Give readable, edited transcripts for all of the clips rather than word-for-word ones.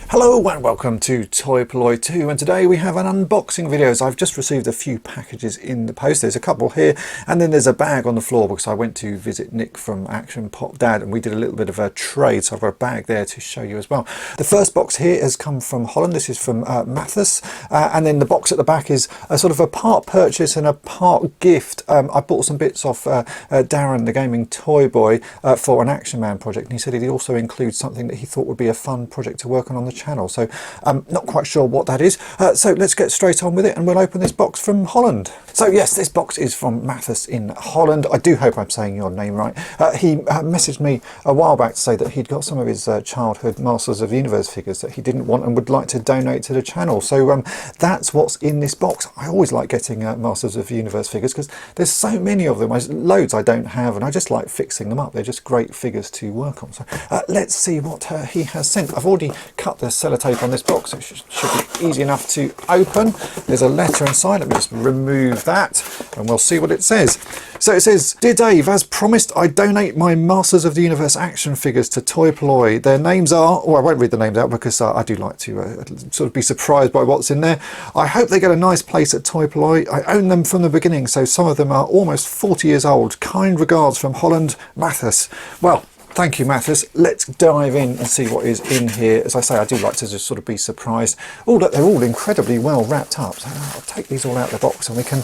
Hello and welcome to Polloi Two, and today we have an unboxing video. So I've just received a few packages in the post. There's a couple here, and then there's a bag on the floor because I went to visit Nick from Action Pop Dad and we did a little bit of a trade, so I've got a bag there to show you as well. The first box here has come from Holland. This is from Mathis, and then the box at the back is a sort of a part purchase and a part gift. I bought some bits off Darren, the gaming toy boy, for an Action Man project, and he said he'd also include something that he thought would be a fun project to work on the channel. So I'm not quite sure what that is, so let's get straight on with it and we'll open this box from Holland. So yes, this box is from Mathis in Holland. I do hope I'm saying your name right. He messaged me a while back to say that he'd got some of his childhood Masters of the Universe figures that he didn't want and would like to donate to the channel. So that's what's in this box. I always like getting Masters of the Universe figures because there's so many of them. There's loads I don't have and I just like fixing them up. They're just great figures to work on. So let's see what he has sent. I've already cut the sellotape on this box, so it should be easy enough to open. There's a letter inside. Let me just remove that and we'll see what it says. So it says, "Dear Dave, as promised, I donate my Masters of the Universe action figures to toy-polloi. Their names are," I won't read the names out because I do like to sort of be surprised by what's in there. "I hope they get a nice place at toy-polloi. I own them from the beginning, so some of them are almost 40 years old. Kind regards from Holland, Mathis." Well, thank you, Mathis. Let's dive in and see what is in here. As I say, I do like to just sort of be surprised. Oh, look, they're all incredibly well wrapped up. So I'll take these all out of the box and we can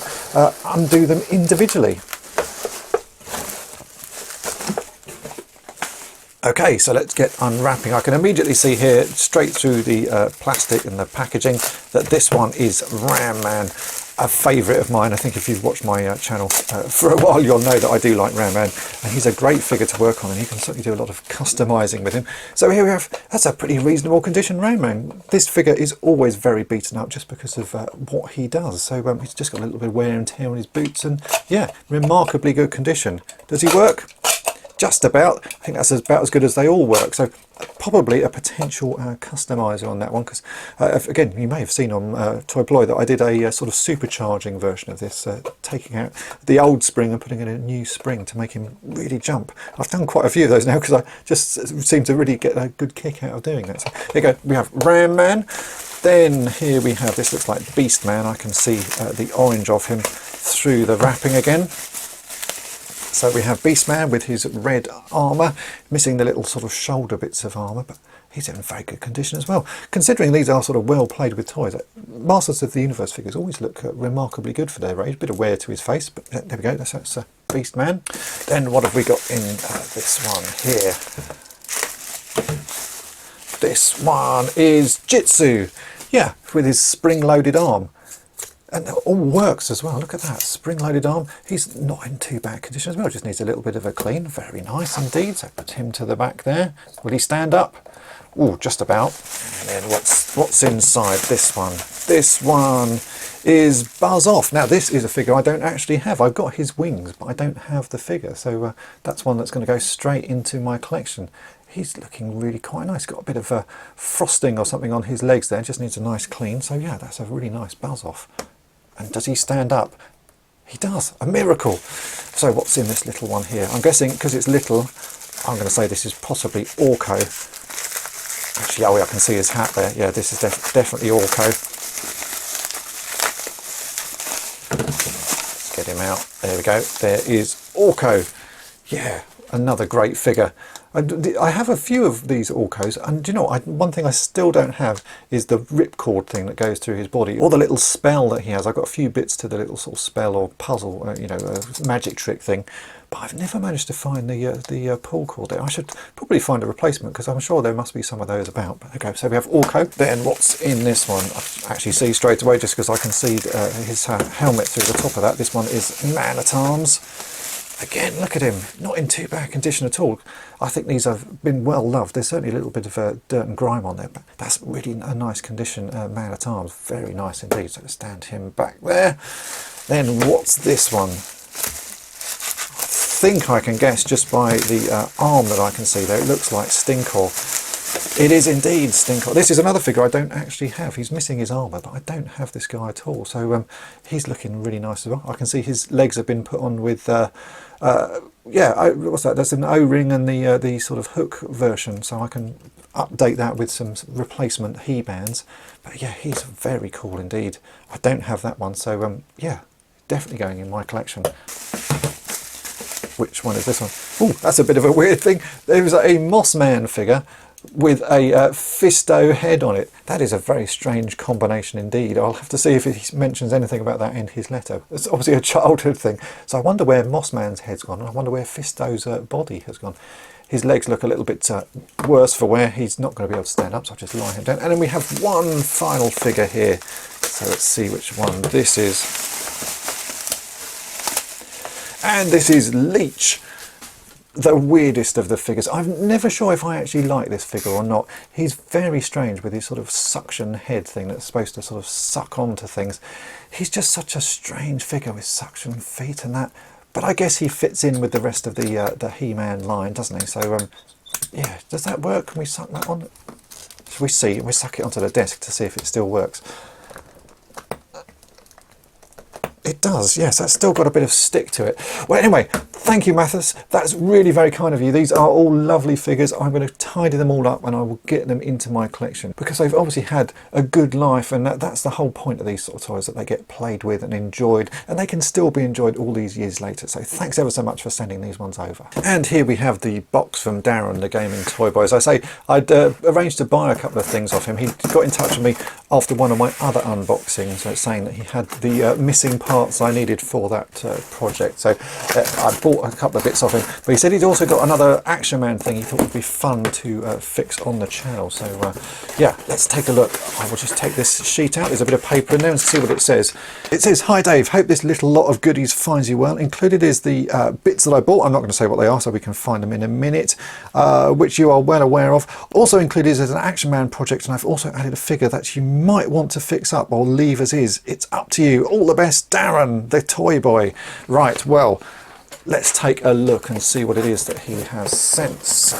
undo them individually. Okay, so let's get unwrapping. I can immediately see here, straight through the plastic and the packaging, that this one is Ram Man, a favourite of mine. I think if you've watched my channel for a while, you'll know that I do like Ram Man, and he's a great figure to work on, and you can certainly do a lot of customising with him. So here we have, that's a pretty reasonable condition Ram Man. This figure is always very beaten up just because of what he does. So he's just got a little bit of wear and tear on his boots, and yeah, remarkably good condition. Does he work? Just about. I think that's about as good as they all work. So probably a potential customizer on that one, because again, you may have seen on toy-polloi that I did a sort of supercharging version of this, taking out the old spring and putting in a new spring to make him really jump. I've done quite a few of those now because I just seem to really get a good kick out of doing that. So there you go, we have Ram Man. Then here we have, this looks like Beast Man. I can see the orange of him through the wrapping again. So we have Beast Man with his red armour, missing the little sort of shoulder bits of armour, but he's in very good condition as well. Considering these are sort of well played with toys, Masters of the Universe figures always look remarkably good for their age. A bit of wear to his face, but there we go, that's Beast Man. Then what have we got in this one here? This one is Jitsu, yeah, with his spring-loaded arm. And it all works as well. Look at that, spring-loaded arm. He's not in too bad condition as well, just needs a little bit of a clean. Very nice indeed. So put him to the back there. Will he stand up? Oh, just about. And then what's inside this one? This one is Buzz Off. Now this is a figure I don't actually have. I've got his wings, but I don't have the figure. So that's one that's going to go straight into my collection. He's looking really quite nice. Got a bit of frosting or something on his legs there. Just needs a nice clean. So yeah, that's a really nice Buzz Off. And does he stand up? He does, a miracle. So what's in this little one here? I'm guessing because it's little, I'm going to say this is possibly Orko. Actually, oh yeah, I can see his hat there. Yeah, this is definitely Orko. Let's get him out. There we go. There is Orko. Yeah, another great figure. I have a few of these Orkos, and do you know what, one thing I still don't have is the ripcord thing that goes through his body, or the little spell that he has. I've got a few bits to the little sort of spell or puzzle, you know, magic trick thing, but I've never managed to find the pull cord there. I should probably find a replacement because I'm sure there must be some of those about. But okay, so we have Orko. Then what's in this one? I actually see straight away just because I can see his helmet through the top of that. This one is Man-at-Arms. Again, look at him, not in too bad condition at all. I think these have been well loved. There's certainly a little bit of dirt and grime on there, but that's really a nice condition Man-at-Arms. Very nice indeed. So let's stand him back there. Then what's this one? I think I can guess just by the arm that I can see there. It looks like Stinkor. It is indeed Stinker. This is another figure I don't actually have. He's missing his armour, but I don't have this guy at all. So he's looking really nice as well. I can see his legs have been put on with, yeah, what's that? That's an O-ring and the sort of hook version. So I can update that with some replacement he-bands. But yeah, he's very cool indeed. I don't have that one. So yeah, definitely going in my collection. Which one is this one? Oh, that's a bit of a weird thing. There was a Mossman figure with a Fisto head on it. That is a very strange combination indeed. I'll have to see if he mentions anything about that in his letter. It's obviously a childhood thing. So I wonder where Mossman's head's gone. I wonder where Fisto's body has gone. His legs look a little bit worse for wear. He's not going to be able to stand up, so I'll just lie him down. And then we have one final figure here. So let's see which one this is. And this is Leech, the weirdest of the figures. I'm never sure if I actually like this figure or not. He's very strange with his sort of suction head thing that's supposed to sort of suck onto things. He's just such a strange figure with suction feet and that. But I guess he fits in with the rest of the He-Man line, doesn't he? So yeah, does that work? Can we suck that on? Shall we see? We suck it onto the desk to see if it still works. It does, yes, that's still got a bit of stick to it. Well, anyway, thank you, Mathis. That's really very kind of you. These are all lovely figures. I'm going to tidy them all up and I will get them into my collection because they've obviously had a good life, and that's the whole point of these sort of toys, that they get played with and enjoyed, and they can still be enjoyed all these years later. So thanks ever so much for sending these ones over. And here we have the box from Darren, the Gaming Toy Boy. As I say, I'd arranged to buy a couple of things off him. He got in touch with me after one of my other unboxings, saying that he had the missing parts I needed for that project. So I bought a couple of bits off him, but he said he'd also got another Action Man thing he thought would be fun to fix on the channel. So yeah, let's take a look. I will just take this sheet out. There's a bit of paper in there and see what it says. It says, "Hi Dave, hope this little lot of goodies finds you well. Included is the bits that I bought. I'm not going to say what they are so we can find them in a minute, which you are well aware of. Also included is an Action Man project, and I've also added a figure that you might want to fix up or leave as is. It's up to you. All the best, Darren, the Toy Boy." Right, well, let's take a look and see what it is that he has sent. So,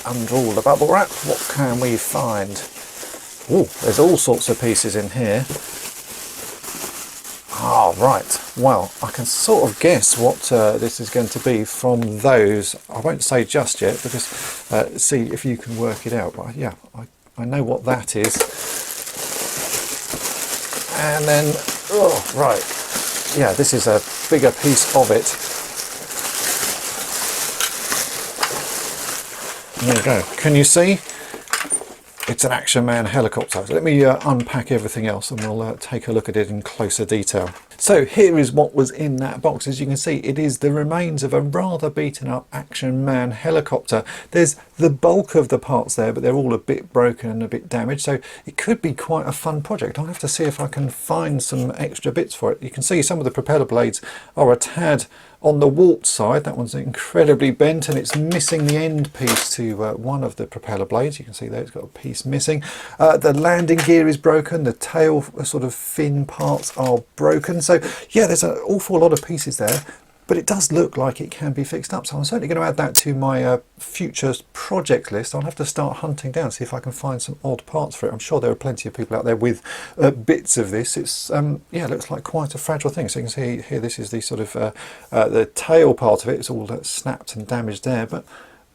under all the bubble wrap, what can we find? Oh, there's all sorts of pieces in here. Ah, right. Well, I can sort of guess what this is going to be from those. I won't say just yet, but just see if you can work it out. But yeah, I know what that is. And then, oh, right. Yeah, this is a bigger piece of it. There you go. Can you see? It's an Action Man helicopter. So let me unpack everything else and we'll take a look at it in closer detail. So here is what was in that box. As you can see, it is the remains of a rather beaten up Action Man helicopter. There's the bulk of the parts there, but they're all a bit broken and a bit damaged. So it could be quite a fun project. I'll have to see if I can find some extra bits for it. You can see some of the propeller blades are a tad on the warped side. That one's incredibly bent and it's missing the end piece to one of the propeller blades. You can see there it's got a piece missing. The landing gear is broken. The tail sort of fin parts are broken. So yeah, there's an awful lot of pieces there, but it does look like it can be fixed up. So I'm certainly going to add that to my future project list. I'll have to start hunting down, see if I can find some odd parts for it. I'm sure there are plenty of people out there with bits of this. It's yeah, it looks like quite a fragile thing. So you can see here, this is the sort of the tail part of it. It's all snapped and damaged there, but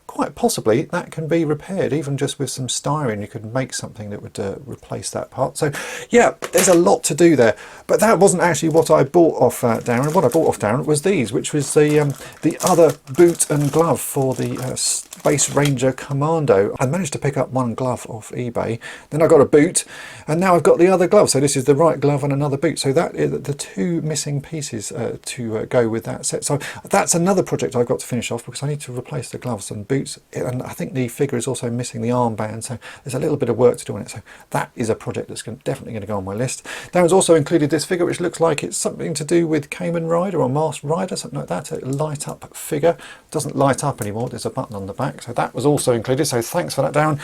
quite possibly that can be repaired. Even just with some styrene you could make something that would replace that part. So yeah, there's a lot to do there, but that wasn't actually what I bought off Darren. What I bought off Darren was these, which was the other boot and glove for the Space Ranger Commando. I managed to pick up one glove off eBay, then I got a boot, and now I've got the other glove. So this is the right glove and another boot. So that is the two missing pieces to go with that set. So that's another project I've got to finish off, because I need to replace the gloves and boots, and I think the figure is also missing the armband, so there's a little bit of work to do on it. So that is a project that's definitely going to go on my list. Darren's also included this figure, which looks like it's something to do with Kamen Rider or Masked Rider, something like that. A light up figure. Doesn't light up anymore, there's a button on the back, so that was also included. So thanks for that, Darren.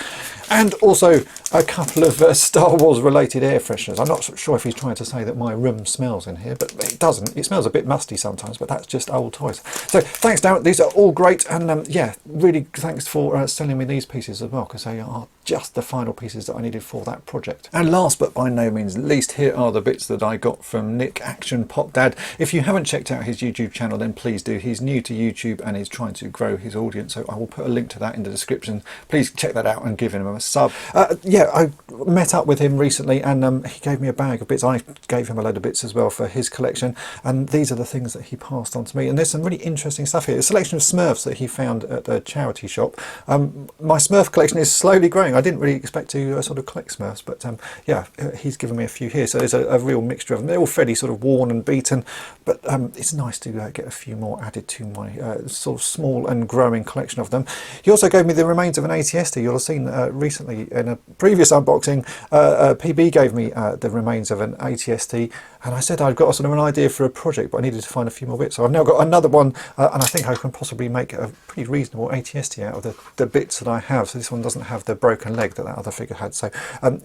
And also a couple of Star Wars related air fresheners. I'm not sure if he's trying to say that my room smells in here, but it doesn't. It smells a bit musty sometimes, but that's just old toys. So thanks, Darren. These are all great, and yeah, really big thanks for sending me these pieces as well, because they are just the final pieces that I needed for that project. And last but by no means least, here are the bits that I got from Nick, Action Pop Dad. If you haven't checked out his YouTube channel, then please do. He's new to YouTube and he's trying to grow his audience, so I will put a link to that in the description. Please check that out and give him a sub. Yeah, I met up with him recently, and he gave me a bag of bits. I gave him a load of bits as well for his collection, and these are the things that he passed on to me. And there's some really interesting stuff here. A selection of Smurfs that he found at a charity shop. My Smurf collection is slowly growing. I didn't really expect to sort of collect Smurfs, but yeah, he's given me a few here. So there's a real mixture of them. They're all fairly sort of worn and beaten, but it's nice to get a few more added to my sort of small and growing collection of them. He also gave me the remains of an ATST. You'll have seen recently in a previous unboxing, PB gave me the remains of an ATST, and I said I'd got sort of an idea for a project, but I needed to find a few more bits. So I've now got another one, and I think I can possibly make a pretty reasonable ATST out of the bits that I have. So this one doesn't have the broken leg that other figure had. So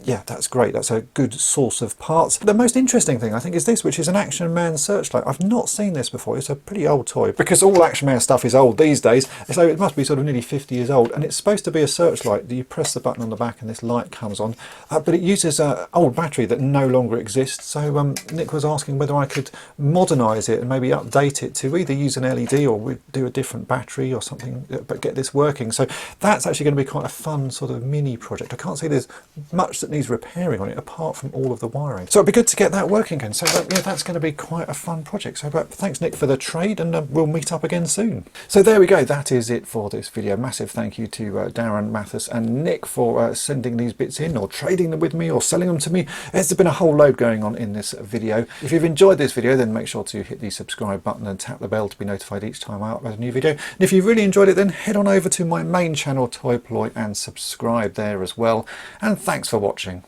yeah, that's great. That's a good source of parts. The most interesting thing I think is this, which is an Action Man searchlight. I've not seen this before. It's a pretty old toy, because all Action Man stuff is old these days, so it must be sort of nearly 50 years old, and it's supposed to be a searchlight. You press the button on the back and this light comes on, but it uses an old battery that no longer exists. So Nick was asking whether I could modernise it and maybe update it to either use an LED or we'd do a different battery or something, but get this working. So that's actually going to be quite a fun sort of mini project. I can't see there's much that needs repairing on it apart from all of the wiring, so it'd be good to get that working again. So yeah, that's going to be quite a fun project. So thanks Nick for the trade, and we'll meet up again soon. So there we go, that is it for this video. Massive thank you to Darren, Mathis and Nick for sending these bits in, or trading them with me, or selling them to me. There's been a whole load going on in this video. If you've enjoyed this video, then make sure to hit the subscribe button and tap the bell to be notified each time I upload a new video. And if you've really enjoyed it, then head on over to my main channel, Toy-Polloi, and subscribe there as well. And thanks for watching.